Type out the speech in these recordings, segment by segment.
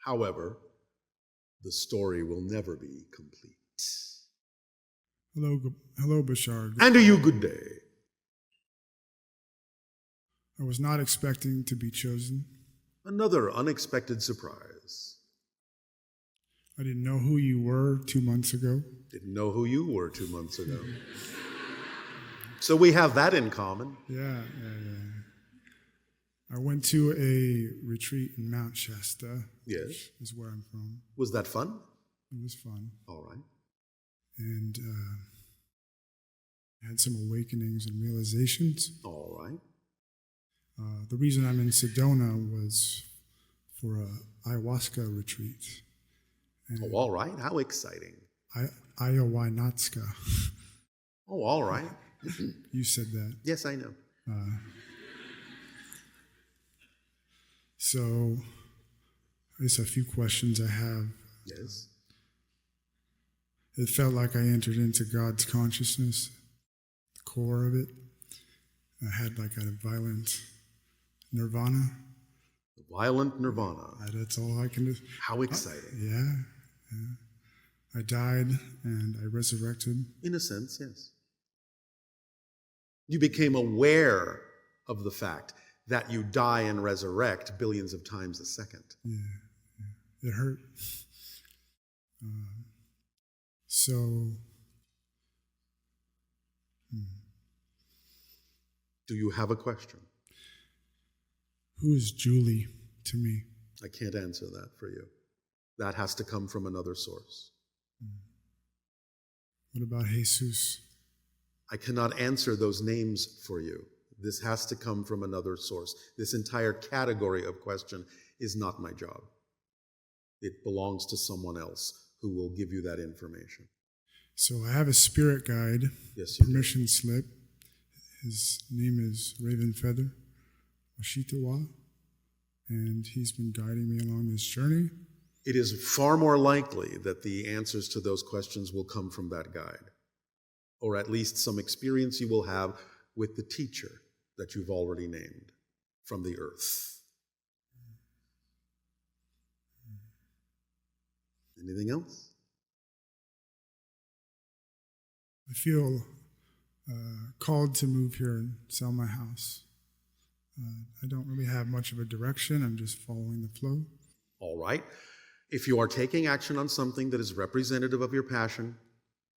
However, the story will never be complete. Hello, Bashar. And to you, good day. I was not expecting to be chosen. Another unexpected surprise. I didn't know who you were 2 months ago. Didn't know who you were 2 months ago. So we have that in common. Yeah. I went to a retreat in Mount Shasta. Yes. Which is where I'm from. Was that fun? It was fun. All right. And I had some awakenings and realizations. All right. The reason I'm in Sedona was for a ayahuasca retreat. Oh, all right. How exciting. Ayahuasca. Oh, all right. You said that. Yes, I know. So, there's a few questions I have. Yes. It felt like I entered into God's consciousness, the core of it. I had like a violent nirvana. Violent nirvana. That's all I can do. How exciting. Yeah. I died and I resurrected. In a sense, yes. You became aware of the fact that you die and resurrect billions of times a second. Yeah. It hurt. Do you have a question? Who is Julie to me? I can't answer that for you. That has to come from another source. What about Jesus? I cannot answer those names for you. This has to come from another source. This entire category of question is not my job. It belongs to someone else who will give you that information. So I have a spirit guide, Yes, you do. permission slip. His name is Raven Feather, Washitawa, and he's been guiding me along this journey. It is far more likely that the answers to those questions will come from that guide, or at least some experience you will have with the teacher that you've already named from the earth. Anything else? I feel called to move here and sell my house. I don't really have much of a direction. I'm just following the flow. All right. If you are taking action on something that is representative of your passion,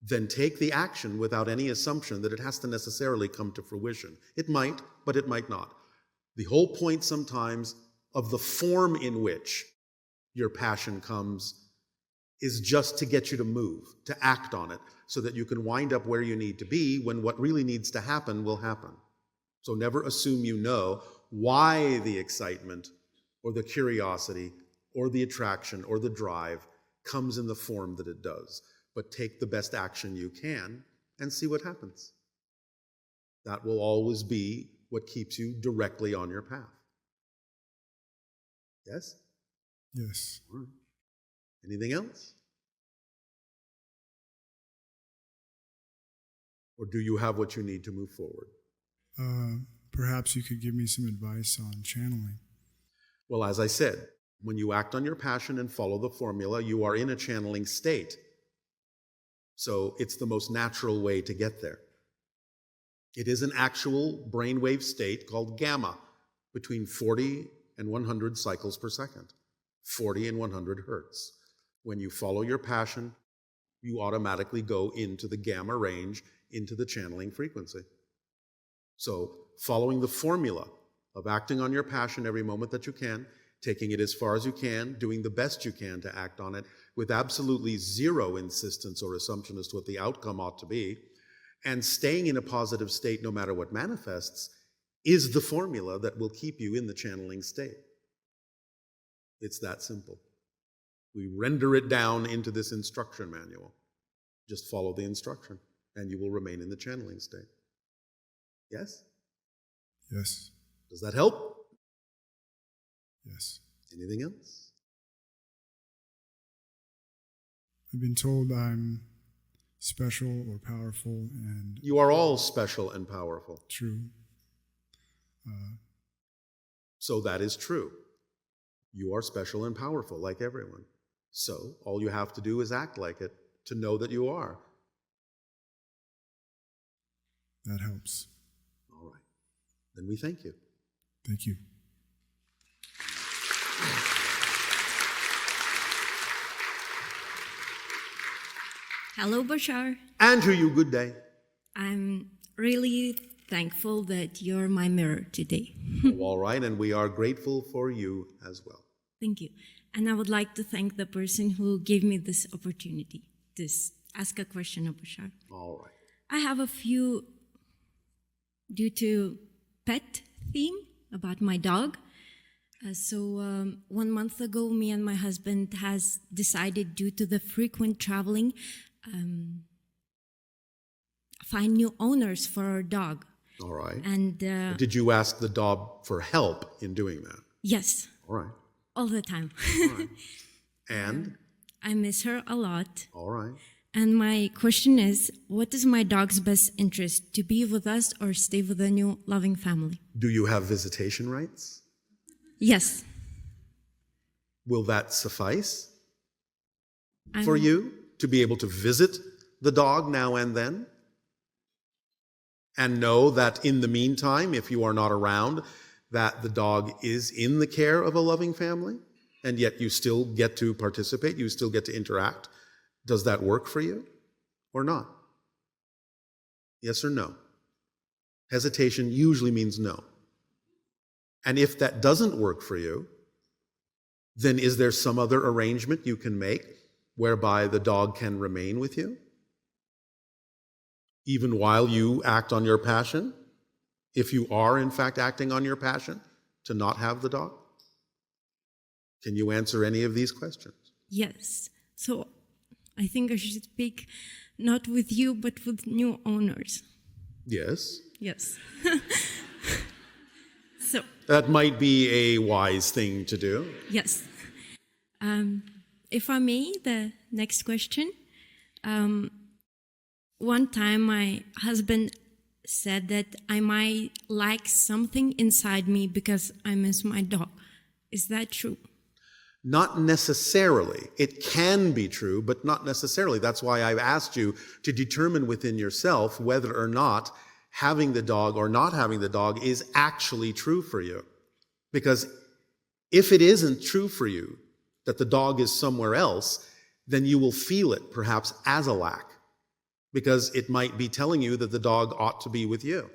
then take the action without any assumption that it has to necessarily come to fruition. It might, but it might not. The whole point sometimes of the form in which your passion comes is just to get you to move, to act on it, so that you can wind up where you need to be when what really needs to happen will happen. So never assume you know why the excitement or the curiosity or the attraction or the drive comes in the form that it does. But take the best action you can and see what happens. That will always be what keeps you directly on your path. Yes? Yes. All right. Anything else? Or do you have what you need to move forward? Perhaps you could give me some advice on channeling. Well, as I said, when you act on your passion and follow the formula, you are in a channeling state. So it's the most natural way to get there. It is an actual brainwave state called gamma, between 40 and 100 cycles per second, 40 and 100 hertz. When you follow your passion, you automatically go into the gamma range, into the channeling frequency. So following the formula of acting on your passion every moment that you can, taking it as far as you can, doing the best you can to act on it with absolutely zero insistence or assumption as to what the outcome ought to be, and staying in a positive state no matter what manifests, is the formula that will keep you in the channeling state. It's that simple. We render it down into this instruction manual. Just follow the instruction, and you will remain in the channeling state. Yes? Yes. Does that help? Yes. Anything else? I've been told I'm special or powerful and You are all special and powerful. true. So that is true. You are special and powerful like everyone. So all you have to do is act like it to know that you are. That helps. All right. Then we thank you. Thank you. Hello, Bashar. And to you, good day. I'm really thankful that you're my mirror today. Oh, all right, and we are grateful for you as well. Thank you. And I would like to thank the person who gave me this opportunity to ask a question of Bashar. All right. I have a few due to pet theme about my dog. So 1 month ago, me and my husband has decided, due to the frequent traveling, find new owners for our dog. All right. And Did you ask the dog for help in doing that? yes, All right. all the time. All right. And? I miss her a lot. All right. And my question is, what is my dog's best interest? To be with us or stay with a new loving family? Do you have visitation rights? Yes. Will that suffice for you to be able to visit the dog now and then? And know that in the meantime, if you are not around, that the dog is in the care of a loving family, and yet you still get to participate, you still get to interact. Does that work for you or not? Yes or no? Hesitation usually means no. And if that doesn't work for you, then is there some other arrangement you can make whereby the dog can remain with you? Even while you act on your passion? If you are, in fact, acting on your passion to not have the dog? Can you answer any of these questions? Yes. So I think I should speak not with you, but with new owners. Yes. Yes. So, That might be a wise thing to do. yes. If I may, the next question. One time my husband said that I might like something inside me because I miss my dog. Is that true? Not necessarily. It can be true, but not necessarily. That's why I've asked you to determine within yourself whether or not having the dog or not having the dog is actually true for you. Because if it isn't true for you, that the dog is somewhere else, then you will feel it perhaps as a lack, because it might be telling you that the dog ought to be with you.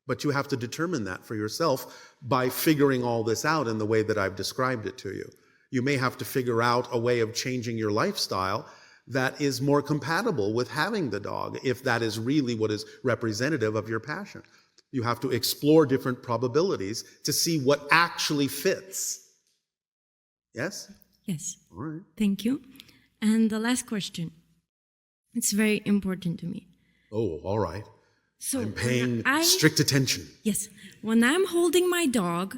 But you have to determine that for yourself by figuring all this out in the way that I've described it to you. You may have to figure out a way of changing your lifestyle that is more compatible with having the dog, if that is really what is representative of your passion. You have to explore different probabilities to see what actually fits. Yes? Yes. All right. Thank you. And the last question. It's very important to me. Oh, all right. So I'm paying when strict attention. Yes. When I'm holding my dog,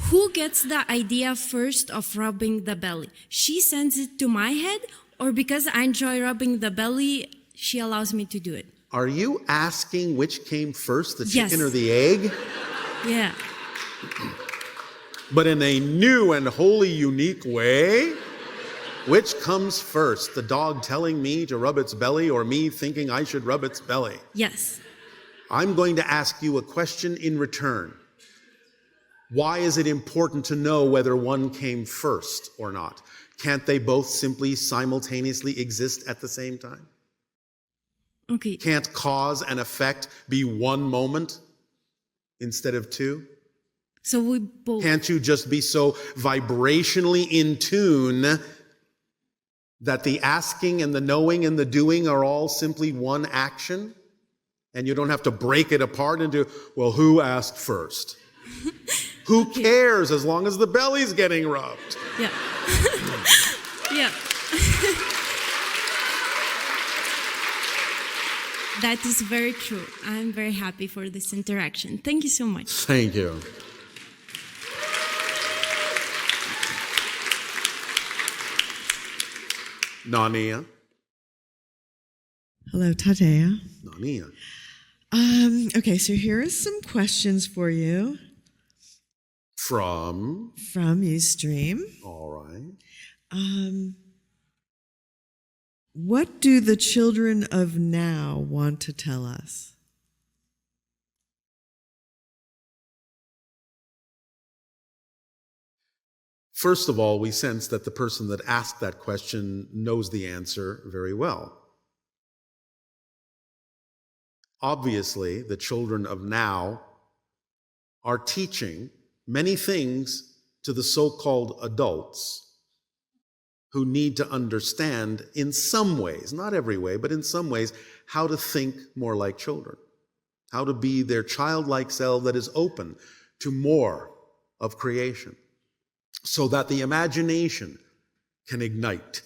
who gets the idea first of rubbing the belly? She sends it to my head, or because I enjoy rubbing the belly, she allows me to do it? Are you asking which came first, the Yes. chicken or the egg? Yeah. But in a new and wholly unique way? Which comes first, the dog telling me to rub its belly or me thinking I should rub its belly? Yes. I'm going to ask you a question in return. Why is it important to know whether one came first or not? Can't they both simply simultaneously exist at the same time? Okay. Can't cause and effect be one moment instead of two? So we both. Can't you just be so vibrationally in tune that the asking and the knowing and the doing are all simply one action? And you don't have to break it apart into, well, who asked first? Who cares as long as the belly's getting rubbed? Yeah. Yeah. That is very true. I'm very happy for this interaction. Thank you so much. Thank you. Nania. Hello, Tatea. Nania. Okay, so here are some questions for you. From, Eastream. all right. What do the children of now want to tell us? First of all, we sense that the person that asked that question knows the answer very well. Obviously, the children of now are teaching many things to the so-called adults who need to understand in some ways, not every way, but in some ways, how to think more like children, how to be their childlike self that is open to more of creation, so that the imagination can ignite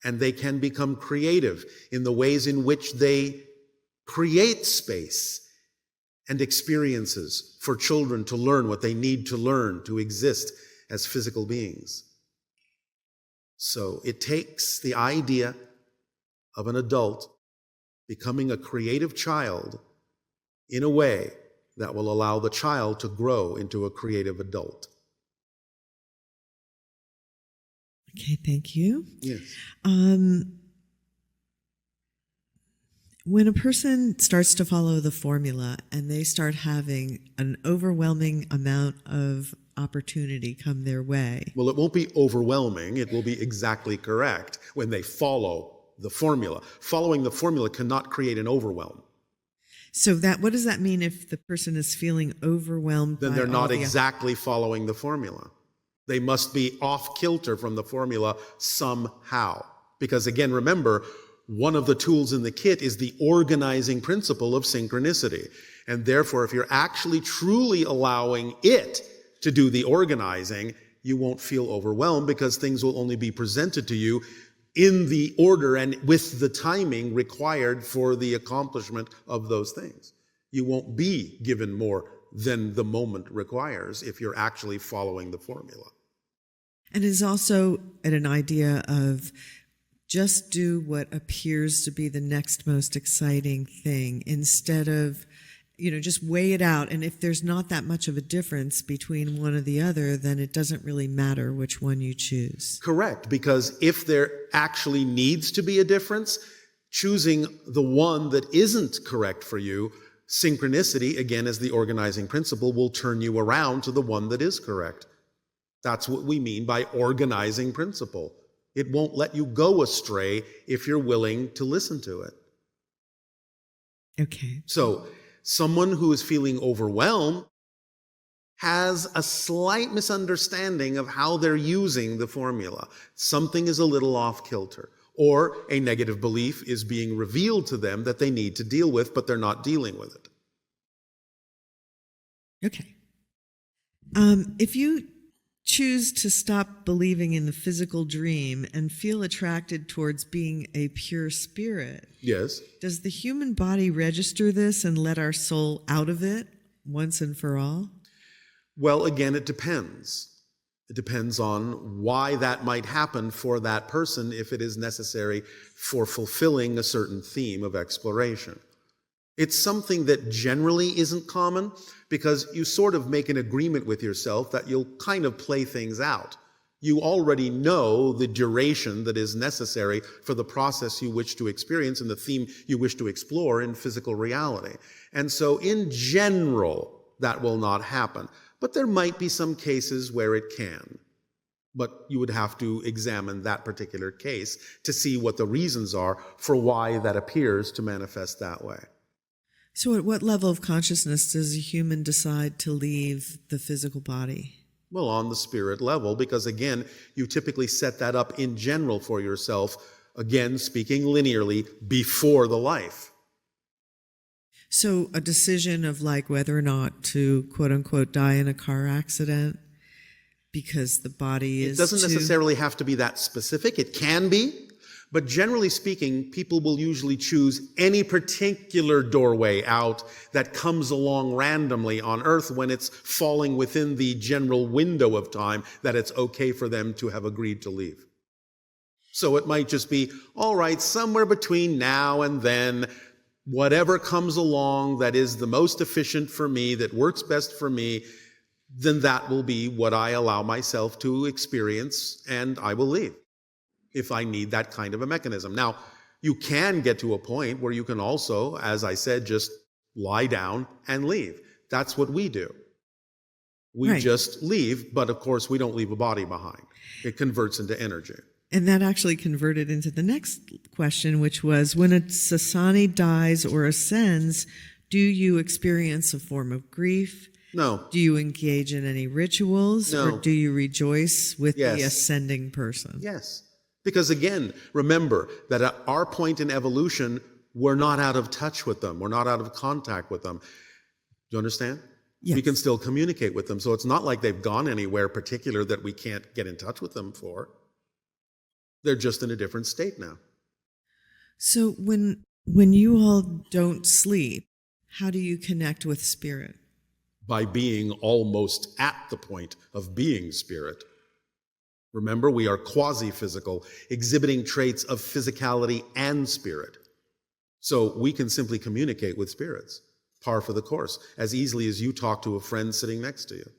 and they can become creative in the ways in which they create space and experiences for children to learn what they need to learn to exist as physical beings. So it takes the idea of an adult becoming a creative child in a way that will allow the child to grow into a creative adult. Okay, thank you. Yes. When a person starts to follow the formula and they start having an overwhelming amount of opportunity come their way. Well, it won't be overwhelming. It will be exactly correct when they follow the formula. Following the formula cannot create an overwhelm. So what does that mean if the person is feeling overwhelmed? Then by they're all not the- exactly following the formula. They must be off kilter from the formula somehow. Because again, remember, one of the tools in the kit is the organizing principle of synchronicity. And therefore, if you're actually truly allowing it to do the organizing, you won't feel overwhelmed because things will only be presented to you in the order and with the timing required for the accomplishment of those things. You won't be given more than the moment requires if you're actually following the formula. And is also an idea of just do what appears to be the next most exciting thing instead of, just weigh it out. And if there's not that much of a difference between one or the other, then it doesn't really matter which one you choose. Correct, because if there actually needs to be a difference, choosing the one that isn't correct for you, synchronicity, again, as the organizing principle, will turn you around to the one that is correct. That's what we mean by organizing principle. It won't let you go astray if you're willing to listen to it. Okay. So, someone who is feeling overwhelmed has a slight misunderstanding of how they're using the formula. Something is a little off kilter, or a negative belief is being revealed to them that they need to deal with, but they're not dealing with it. Okay. If you choose to stop believing in the physical dream and feel attracted towards being a pure spirit, Yes. does the human body register this and let our soul out of it once and for all? Well, again, it depends. It depends on why that might happen for that person if it is necessary for fulfilling a certain theme of exploration. It's something that generally isn't common because you sort of make an agreement with yourself that you'll kind of play things out. You already know the duration that is necessary for the process you wish to experience and the theme you wish to explore in physical reality. And so in general, that will not happen. But there might be some cases where it can. But you would have to examine that particular case to see what the reasons are for why that appears to manifest that way. So at what level of consciousness does a human decide to leave the physical body? Well, on the spirit level, because again, you typically set that up in general for yourself, again, speaking linearly, before the life. So a decision of whether or not to quote unquote die in a car accident because the body is It doesn't necessarily have to be that specific. It can be. But generally speaking, people will usually choose any particular doorway out that comes along randomly on Earth when it's falling within the general window of time that it's okay for them to have agreed to leave. So it might just be, all right, somewhere between now and then, whatever comes along that is the most efficient for me, that works best for me, then that will be what I allow myself to experience, and I will leave if I need that kind of a mechanism. Now, you can get to a point where you can also, as I said, just lie down and leave. That's what we do. We Right. just leave, but of course we don't leave a body behind. It converts into energy. And that actually converted into the next question, which was, when a Sasani dies or ascends, do you experience a form of grief? No. Do you engage in any rituals? No. Or do you rejoice with Yes. the ascending person? Yes. Because again, remember that at our point in evolution, we're not out of touch with them. We're not out of contact with them. Do you understand? Yes. We can still communicate with them. So it's not like they've gone anywhere particular that we can't get in touch with them for. They're just in a different state now. So when you all don't sleep, how do you connect with spirit? By being almost at the point of being spirit. Remember, we are quasi-physical, exhibiting traits of physicality and spirit. So we can simply communicate with spirits, par for the course, as easily as you talk to a friend sitting next to you.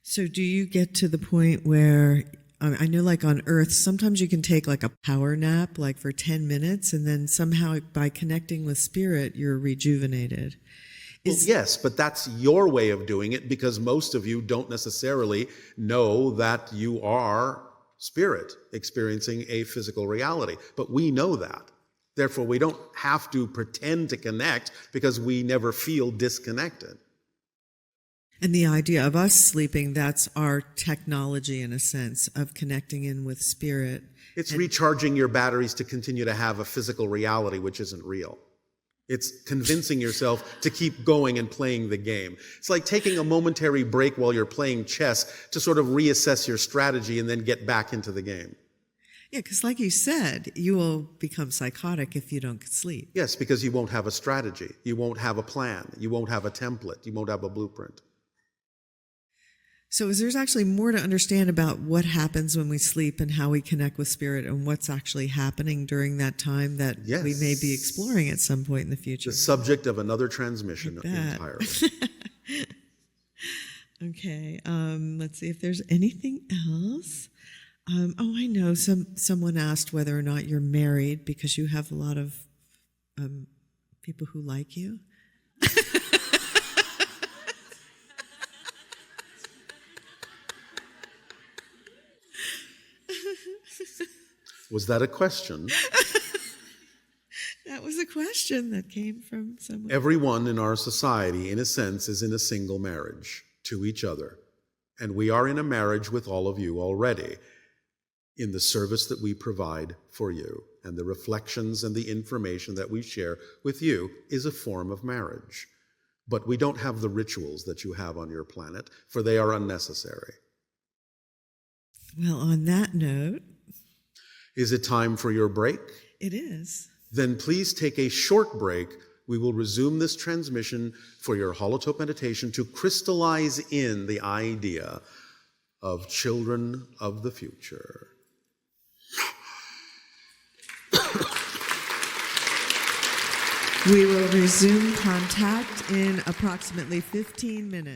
So do you get to the point where, I know like on Earth, sometimes you can take like a power nap, like for 10 minutes, and then somehow by connecting with spirit, you're rejuvenated. Well, yes, but that's your way of doing it, because most of you don't necessarily know that you are spirit experiencing a physical reality. But we know that. Therefore, we don't have to pretend to connect because we never feel disconnected. And the idea of us sleeping, that's our technology in a sense of connecting in with spirit. It's recharging your batteries to continue to have a physical reality which isn't real. It's convincing yourself to keep going and playing the game. It's like taking a momentary break while you're playing chess to sort of reassess your strategy and then get back into the game. Yeah, because like you said, you will become psychotic if you don't sleep. Yes, because you won't have a strategy. You won't have a plan. You won't have a template. You won't have a blueprint. So there's actually more to understand about what happens when we sleep and how we connect with spirit and what's actually happening during that time that Yes. we may be exploring at some point in the future. The subject of another transmission Like that. entirely. Okay, let's see if there's anything else. I know someone asked whether or not you're married because you have a lot of people who like you. Was that a question? That was a question that came from someone. Everyone in our society, in a sense, is in a single marriage to each other. And we are in a marriage with all of you already in the service that we provide for you. And the reflections and the information that we share with you is a form of marriage. But we don't have the rituals that you have on your planet, for they are unnecessary. Well, on that note, Is it time for your break? it is. Then please take a short break. We will resume this transmission for your holotope meditation to crystallize in the idea of children of the future. We will resume contact in approximately 15 minutes.